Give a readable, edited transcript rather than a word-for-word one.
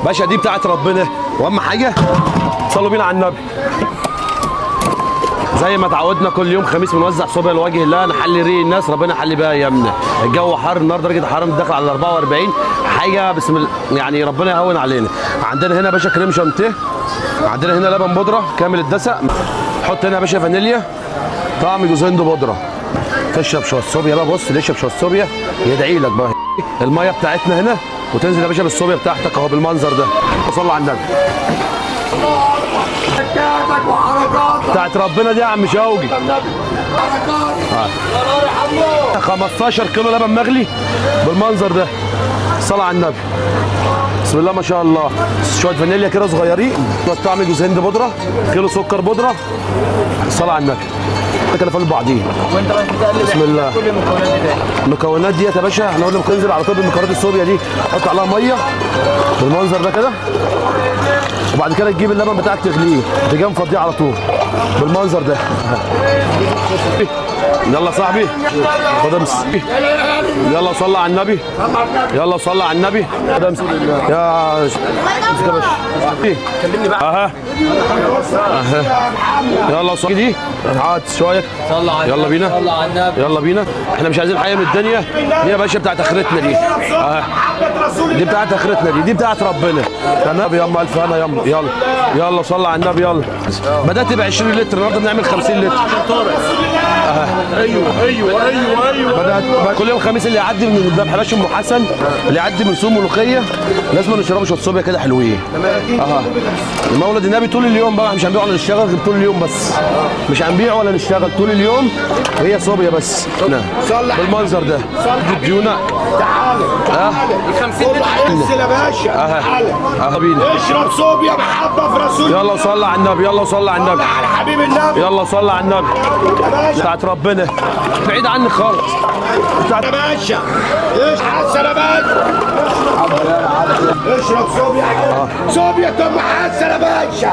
باشا دي بتاعت ربنا، واهم حاجه صلوا بينا على النبي. زي ما اتعودنا كل يوم خميس بنوزع صوبيا لوجه الله، نحلي ريق الناس، ربنا يحلي بيها ايامنا. الجو حر النهارده، درجه الحراره داخل على 44 حاجه، بسم الله يعني ربنا يهون علينا. عندنا هنا يا باشا كريم شانتيه، عندنا هنا لبن بودره كامل الدسم، حط هنا يا باشا فانيليا طعم جوز هند بودره. تشرب شويه صوبيا بقى، بص تشرب شويه صوبيا يدعي لك بقى. الميه بتاعتنا هنا، وتنزل يا باشا بالصوبيا بتاعتك اهو بالمنظر ده. صلى على النبي. بتاعت ربنا دي يا عم شوقي. 15 كيلو لبن مغلي بالمنظر ده. صلى على النبي. بسم الله ما شاء الله. شويه فانيليا كده صغيرين، شويه طعم جوز هند بودره، كيلو سكر بودره. صلى على النبي. كده فل بعضيه. وانت رايح تقلب بسم الله. كل المكونات دي تاني. المكونات ديت يا باشا احنا قلنا بننزل على طول بالمكونات الصوبيا دي، حط عليها ميه بالمنظر ده كده، وبعد كده تجيب اللبن بتاعك تغليه، تيجي مفضيه على طول بالمنظر ده. يلا يا صاحبي خد امس. يلا صلى على النبي، يلا صلى على النبي. خد امس يا كلمني بقى. اها يلا صلي دي هات شويه. يلا بينا، يلا بينا. احنا مش عايزين حاجه من الدنيا دي يا باشا، بتاعت اخرتنا دي. دي بتاعت اخرتنا، دي بتاعت ربنا. تمام يلا الف هنا. يلا يلا يلا صلى على النبي. يلا بدات ب 20 لتر، النهارده بنعمل 50 لتر. ايوه بدات كل يوم خميس اللي يعدي من قدام حلاش ام حسن، اللي يعدي من سوق ملوخيه لازم نشربوا شويه صوبيا كده حلوين. مولد النبي طول اليوم بقى، مش هنبيع ولا نشتغل غير طول اليوم بس، مش هنبيع ولا نشتغل طول اليوم، هي صوبيا بس بالمنظر ده. الديونه تعالى ال 50 لتر يا باشا. تعالى بينا اشرب صوبيا محبه في رسول. يلا صلى على النبي، يلا صلى على النبي، على حبيب النبي. يلا صلى على النبي. بتاعت ربنا بعيد عنك خالص. يا باشا حسن يا باشا. اشرب صوبيا. صوبيا ام حسن يا باشا.